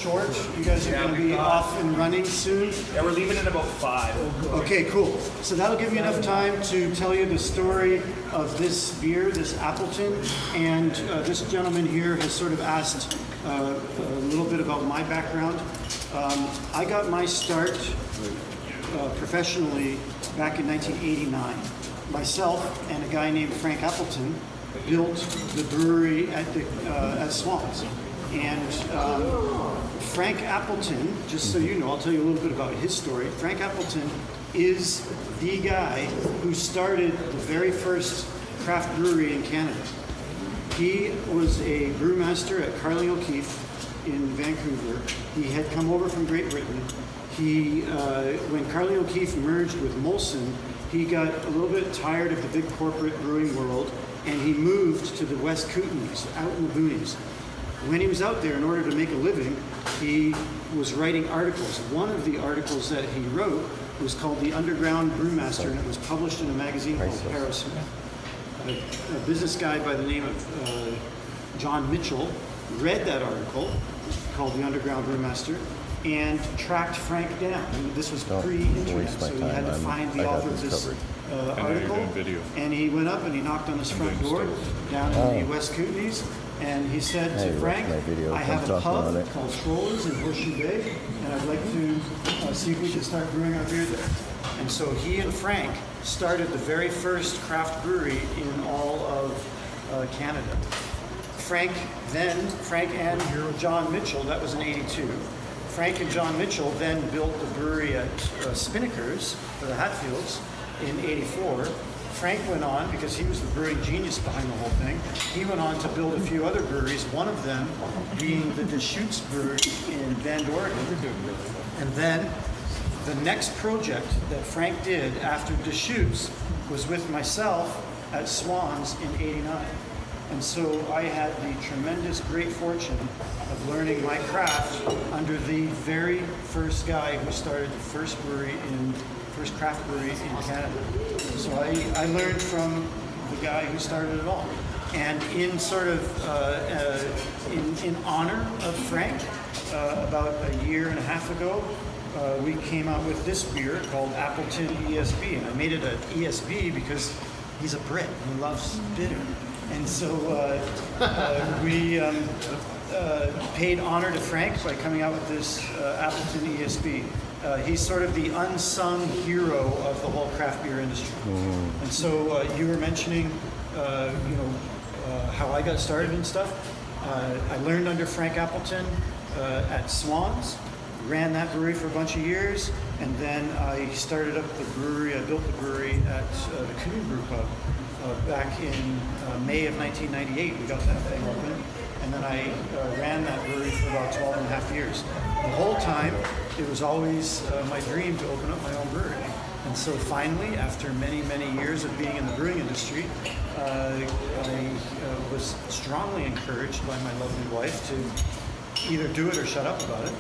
short. You guys are going to be off and running soon. Yeah, we're leaving in about 5. Okay, cool. So that'll give you enough time to tell you the story of this beer, this Appleton. And this gentleman here has sort of asked a little bit about my background. I got my start professionally back in 1989. Myself and a guy named Frank Appleton built the brewery at Swans. And Frank Appleton, just so you know, I'll tell you a little bit about his story. Frank Appleton is the guy who started the very first craft brewery in Canada. He was a brewmaster at Carling O'Keefe in Vancouver. He had come over from Great Britain. When Carling O'Keefe merged with Molson, he got a little bit tired of the big corporate brewing world, and he moved to the West Kootenays, out in the boonies. When he was out there, in order to make a living, he was writing articles. One of the articles that he wrote was called The Underground Brewmaster, and it was published in a magazine called Paris. A business guy by the name of John Mitchell read that article called The Underground Brewmaster and tracked Frank down. And this was pre-internet, so he had to find the author of this article. And he went up and he knocked on his front door down in the West Kootenays. And he said to Frank, I have a pub called Trollers in Horseshoe Bay, and I'd like to see if we can start brewing our beer there. And so he and Frank started the very first craft brewery in all of Canada. Frank and John Mitchell, that was in '82. Frank and John Mitchell then built the brewery at Spinnaker's for the Hatfields in '84. Frank went on, because he was the brewing genius behind the whole thing, he went on to build a few other breweries, one of them being the Deschutes Brewery in Bend, Oregon. And then the next project that Frank did after Deschutes was with myself at Swans in '89. And so I had the tremendous great fortune of learning my craft under the very first guy who started the first craft brewery in Canada. So I learned from the guy who started it all. And in sort of, in honor of Frank, about a year and a half ago, we came out with this beer called Appleton ESB. And I made it an ESB because he's a Brit and he loves bitter. And so we paid honor to Frank by coming out with this Appleton ESB. He's sort of the unsung hero of the whole craft beer industry. And so you were mentioning, how I got started and stuff. I learned under Frank Appleton at Swans, ran that brewery for a bunch of years, and then I started up the brewery. I built the brewery at the Canoe Brew Pub back in May of 1998. We got that thing open. And then I ran that brewery for about 12 and a half years. The whole time, it was always my dream to open up my own brewery. And so finally, after many, many years of being in the brewing industry, I was strongly encouraged by my lovely wife to either do it or shut up about it.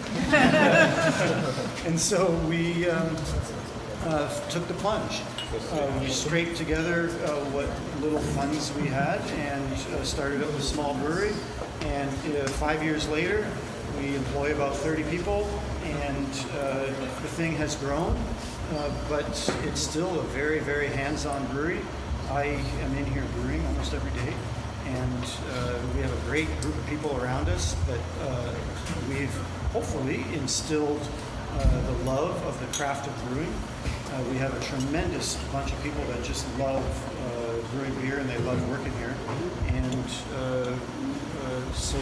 And so we took the plunge. We scraped together what little funds we had and started up a small brewery. And 5 years later, we employ about 30 people, and the thing has grown, but it's still a very, very hands-on brewery. I am in here brewing almost every day, and we have a great group of people around us that we've hopefully instilled the love of the craft of brewing. We have a tremendous bunch of people that just love brewing beer, and they love working here. And so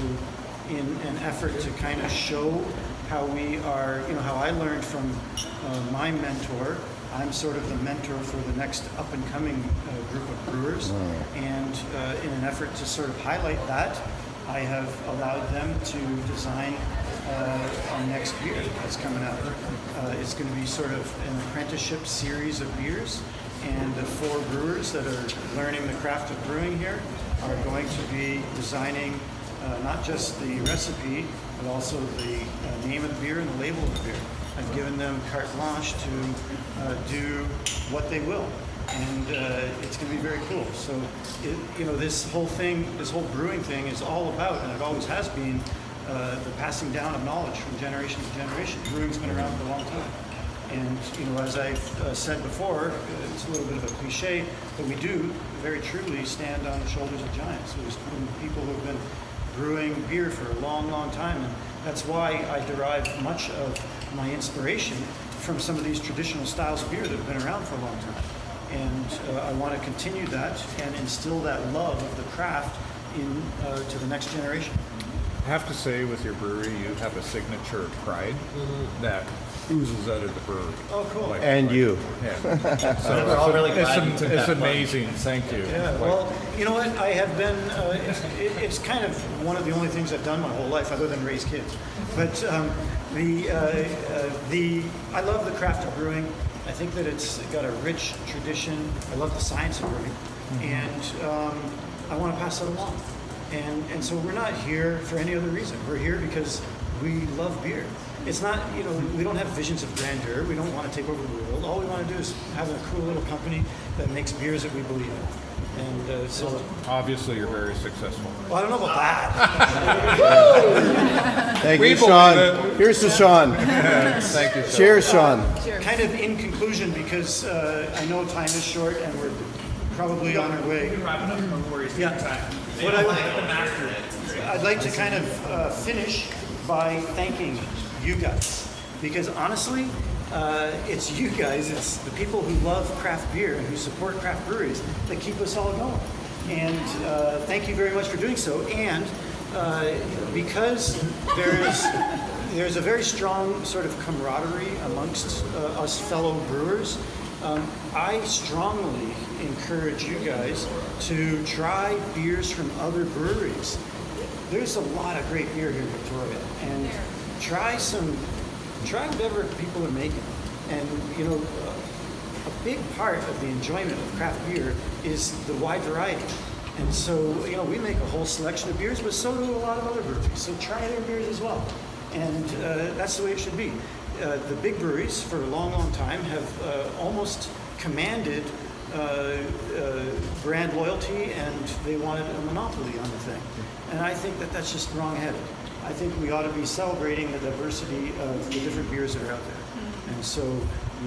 in an effort to kind of show how we are, how I learned from my mentor, I'm sort of the mentor for the next up-and-coming group of brewers. And in an effort to sort of highlight that, I have allowed them to design our next beer that's coming out. It's going to be sort of an apprenticeship series of beers, and the 4 brewers that are learning the craft of brewing here are going to be designing not just the recipe, but also the name of the beer and the label of the beer. I've given them carte blanche to do what they will, and it's going to be very cool. So, this whole brewing thing is all about, and it always has been, the passing down of knowledge from generation to generation. Brewing's been around for a long time. And, as I've said before, it's a little bit of a cliche, but we do very truly stand on the shoulders of giants. There's been people who have been brewing beer for a long, long time, and that's why I derive much of my inspiration from some of these traditional styles of beer that have been around for a long time. And I want to continue that and instill that love of the craft to the next generation. I have to say, with your brewery, you have a signature of pride that oozes out of the brewery. Oh, cool. And you. Yeah. So We're all really glad you took it's that amazing. Thank you. Yeah, well, you know what? I have been, it's kind of one of the only things I've done my whole life other than raise kids. But I love the craft of brewing. I think that it's got a rich tradition. I love the science of brewing. And I want to pass that along. And so we're not here for any other reason. We're here because we love beer. It's not, we don't have visions of grandeur. We don't want to take over the world. All we want to do is have a cool little company that makes beers that we believe in. And so, Obviously, you're very successful. well, I don't know about that. Thank We you, believe Sean. it. Here's to Sean. Thank you. Cheers, Sean. Kind of in conclusion, because I know time is short and we're probably on our way. Wrap it up, no worries. Yeah. Time. What Master it. I'd like to kind of finish by thanking you guys, because honestly, it's you guys, it's the people who love craft beer and who support craft breweries that keep us all going. And thank you very much for doing so. And because there's a very strong sort of camaraderie amongst us fellow brewers, I strongly encourage you guys to try beers from other breweries. There's a lot of great beer here in Victoria, and try whatever people are making. And a big part of the enjoyment of craft beer is the wide variety. And so we make a whole selection of beers, but so do a lot of other breweries. So try their beers as well. And that's the way it should be. The big breweries for a long, long time have almost commanded brand loyalty, and they wanted a monopoly on the thing. And I think that that's just wrong-headed. I think we ought to be celebrating the diversity of the different beers that are out there. And so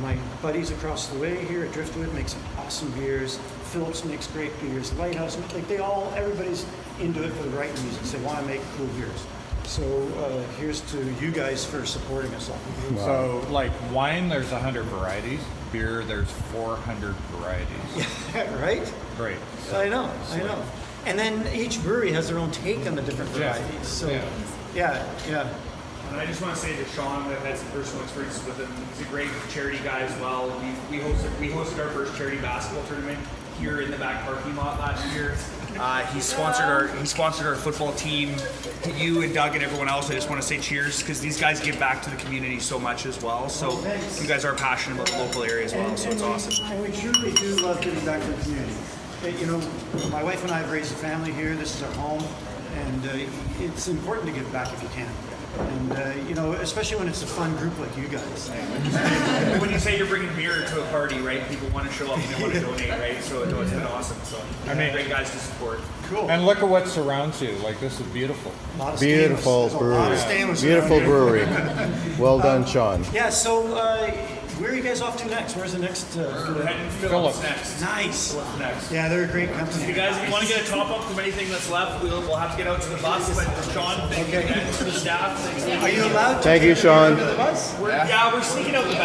my buddies across the way here at Driftwood make some awesome beers. Phillips makes great beers. Lighthouse, everybody's into it for the right reasons. They want to make cool beers. So here's to you guys for supporting us all. So, like wine, there's 100 varieties. Beer, there's 400 varieties. Yeah, right? Great. I know. And then each brewery has their own take on the different varieties. So, yeah. And I just want to say to Sean, I've had some personal experiences with him. He's a great charity guy as well. We hosted our first charity basketball tournament here in the back parking lot last year. He sponsored our football team. To you and Doug and everyone else, I just want to say cheers, because these guys give back to the community so much as well. So you guys are passionate about the local area as well. So it's awesome. And we truly do love giving back to the community. My wife and I have raised a family here. This is our home, and it's important to give back if you can. And especially when it's a fun group like you guys. When you say you're bringing beer to a party, right? People want to show up and they want to donate, right? So it's been awesome. So great guys to support. Cool. And look at what surrounds you. Like, this is beautiful. Beautiful brewery. Beautiful brewery. Well done, Sean. Yeah. So where are you guys off to next? Where's the next? We're heading to Phillips next. Nice. Next. Yeah, they're a great company. If you guys want to get a top up from anything that's left, we'll have to get out to the bus. But Sean, thank you again to the staff. Are you allowed to? Thank you, Sean. To the bus? We're sneaking out the back.